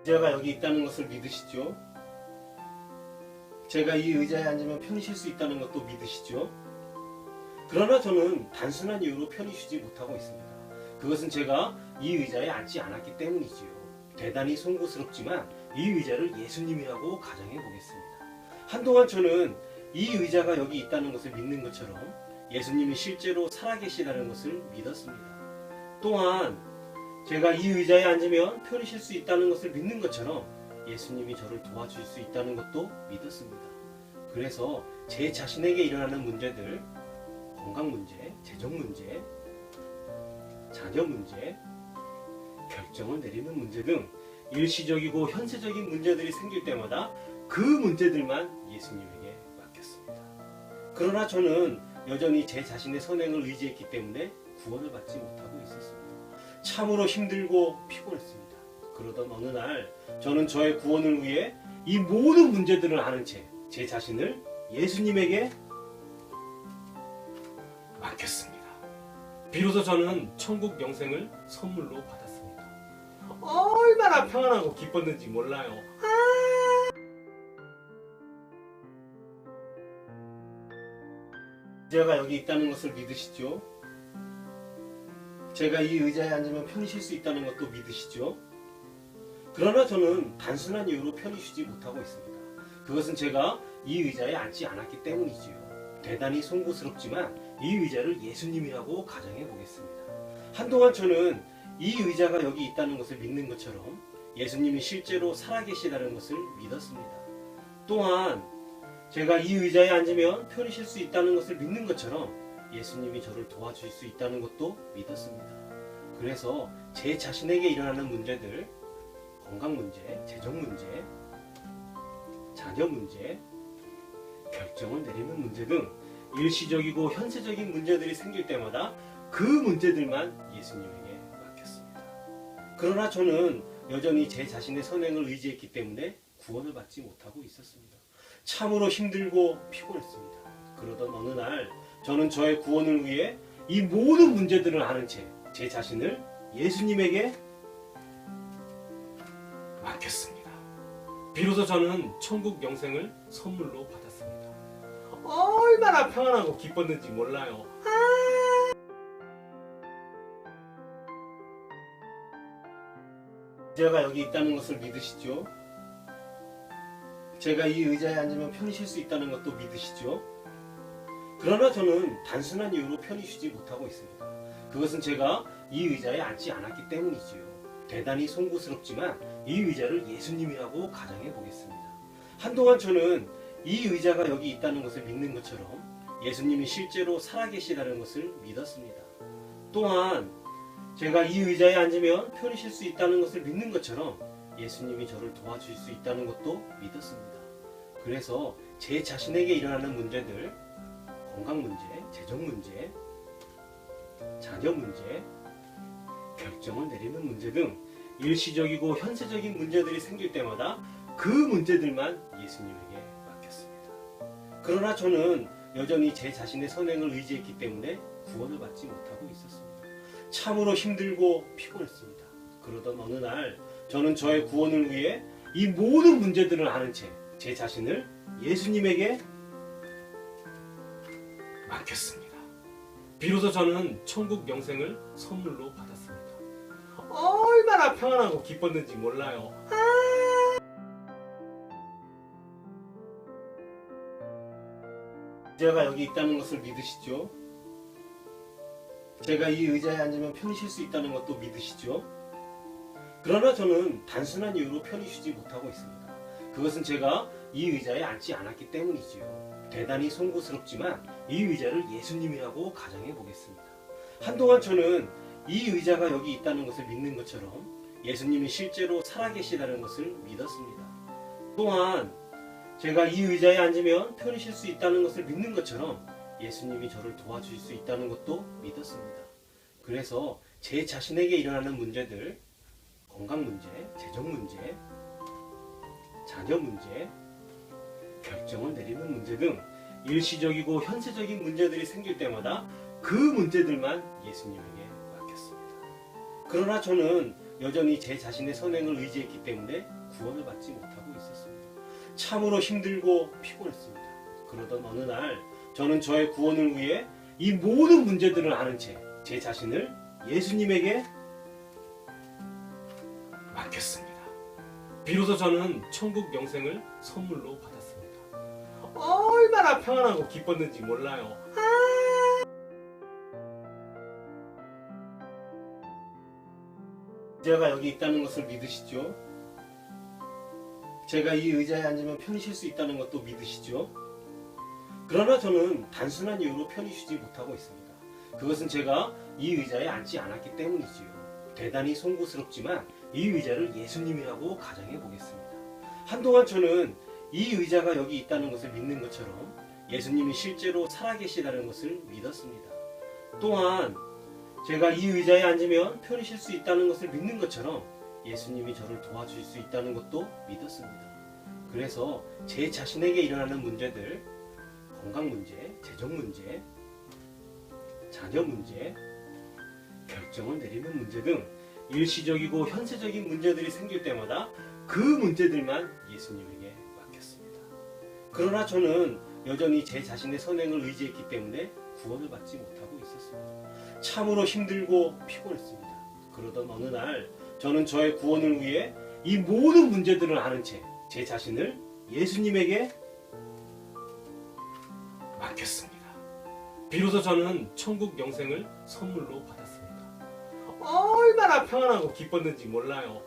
제가 여기 있다는 것을 믿으시죠? 제가 이 의자에 앉으면 편히 쉴 수 있다는 것도 믿으시죠? 그러나 저는 단순한 이유로 편히 쉬지 못하고 있습니다. 그것은 제가 이 의자에 앉지 않았기 때문이지요. 대단히 송구스럽지만 이 의자를 예수님이라고 가정해 보겠습니다. 한동안 저는 이 의자가 여기 있다는 것을 믿는 것처럼 예수님이 실제로 살아계시다는 것을 믿었습니다. 또한 제가 이 의자에 앉으면 편히 쉴 수 있다는 것을 믿는 것처럼 예수님이 저를 도와줄 수 있다는 것도 믿었습니다. 그래서 제 자신에게 일어나는 문제들, 건강 문제, 재정 문제, 자녀 문제, 결정을 내리는 문제 등 일시적이고 현세적인 문제들이 생길 때마다 그 문제들만 예수님에게 맡겼습니다. 그러나 저는 여전히 제 자신의 선행을 의지했기 때문에 구원을 받지 못하고 있었습니다. 참으로 힘들고 피곤했습니다. 그러던 어느 날 저는 저의 구원을 위해 이 모든 문제들을 아는 채 제 자신을 예수님에게 맡겼습니다. 비로소 저는 천국 영생을 선물로 받았습니다. 얼마나 평안하고 기뻤는지 몰라요. 제가 여기 있다는 것을 믿으시죠? 제가 이 의자에 앉으면 편히 쉴 수 있다는 것도 믿으시죠? 그러나 저는 단순한 이유로 편히 쉬지 못하고 있습니다. 그것은 제가 이 의자에 앉지 않았기 때문이지요. 대단히 송구스럽지만 이 의자를 예수님이라고 가정해 보겠습니다. 한동안 저는 이 의자가 여기 있다는 것을 믿는 것처럼 예수님이 실제로 살아계시다는 것을 믿었습니다. 또한 제가 이 의자에 앉으면 편히 쉴 수 있다는 것을 믿는 것처럼 예수님이 저를 도와줄 수 있다는 것도 믿었습니다. 그래서 제 자신에게 일어나는 문제들, 건강 문제, 재정 문제, 자녀 문제, 결정을 내리는 문제 등 일시적이고 현세적인 문제들이 생길 때마다 그 문제들만 예수님에게 맡겼습니다. 그러나 저는 여전히 제 자신의 선행을 의지했기 때문에 구원을 받지 못하고 있었습니다. 참으로 힘들고 피곤했습니다. 그러던 어느 날 저는 저의 구원을 위해 이 모든 문제들을 아는 채 제 자신을 예수님에게 맡겼습니다. 비로소 저는 천국 영생을 선물로 받았습니다. 얼마나 평안하고 기뻤는지 몰라요. 제가 여기 있다는 것을 믿으시죠? 제가 이 의자에 앉으면 편히 쉴 수 있다는 것도 믿으시죠? 그러나 저는 단순한 이유로 편히 쉬지 못하고 있습니다. 그것은 제가 이 의자에 앉지 않았기 때문이지요. 대단히 송구스럽지만 이 의자를 예수님이라고 가정해 보겠습니다. 한동안 저는 이 의자가 여기 있다는 것을 믿는 것처럼 예수님이 실제로 살아계시다는 것을 믿었습니다. 또한 제가 이 의자에 앉으면 편히 쉴 수 있다는 것을 믿는 것처럼 예수님이 저를 도와줄 수 있다는 것도 믿었습니다. 그래서 제 자신에게 일어나는 문제들, 건강 문제, 재정 문제, 자녀 문제, 결정을 내리는 문제 등 일시적이고 현세적인 문제들이 생길 때마다 그 문제들만 예수님에게 맡겼습니다. 그러나 저는 여전히 제 자신의 선행을 의지했기 때문에 구원을 받지 못하고 있었습니다. 참으로 힘들고 피곤했습니다. 그러던 어느 날 저는 저의 구원을 위해 이 모든 문제들을 아는 채 제 자신을 예수님에게 맡겼습니다. 비로소 저는 천국 영생을 선물로 받았습니다. 얼마나 평안하고 기뻤는지 몰라요. 제가 여기 있다는 것을 믿으시죠? 제가 이 의자에 앉으면 편히 쉴 수 있다는 것도 믿으시죠? 그러나 저는 단순한 이유로 편히 쉬지 못하고 있습니다. 그것은 제가 이 의자에 앉지 않았기 때문이지요. 대단히 송구스럽지만 이 의자를 예수님이라고 가정해 보겠습니다. 한동안 저는 이 의자가 여기 있다는 것을 믿는 것처럼 예수님이 실제로 살아계시다는 것을 믿었습니다. 또한 제가 이 의자에 앉으면 편히 쉴 수 있다는 것을 믿는 것처럼 예수님이 저를 도와줄 수 있다는 것도 믿었습니다. 그래서 제 자신에게 일어나는 문제들, 건강 문제, 재정 문제, 자녀 문제, 결정을 내리는 문제 등 일시적이고 현세적인 문제들이 생길 때마다 그 문제들만 예수님에게 맡겼습니다. 그러나 저는 여전히 제 자신의 선행을 의지했기 때문에 구원을 받지 못하고 있었습니다. 참으로 힘들고 피곤했습니다. 그러던 어느 날 저는 저의 구원을 위해 이 모든 문제들을 아는 채 제 자신을 예수님에게 맡겼습니다. 비로소 저는 천국 영생을 선물로 받았습니다. 얼마나 평안하고 기뻤는지 몰라요. 제가 여기 있다는 것을 믿으시죠? 제가 이 의자에 앉으면 편히 쉴 수 있다는 것도 믿으시죠? 그러나 저는 단순한 이유로 편히 쉬지 못하고 있습니다. 그것은 제가 이 의자에 앉지 않았기 때문이지요. 대단히 송구스럽지만 이 의자를 예수님이라고 가정해 보겠습니다. 한동안 저는 이 의자가 여기 있다는 것을 믿는 것처럼 예수님이 실제로 살아계시다는 것을 믿었습니다. 또한 제가 이 의자에 앉으면 편히 쉴 수 있다는 것을 믿는 것처럼 예수님이 저를 도와주실 수 있다는 것도 믿었습니다. 그래서 제 자신에게 일어나는 문제들, 건강 문제, 재정 문제, 자녀 문제, 결정을 내리는 문제 등 일시적이고 현세적인 문제들이 생길 때마다 그 문제들만 예수님에게 맡겼습니다. 그러나 저는 여전히 제 자신의 선행을 의지했기 때문에 구원을 받지 못하고 있었습니다. 참으로 힘들고 피곤했습니다. 그러던 어느 날 저는 저의 구원을 위해 이 모든 문제들을 아는 채 제 자신을 예수님에게 맡겼습니다. 비로소 저는 천국 영생을 선물로 받았습니다. 얼마나 평안하고 기뻤는지 몰라요.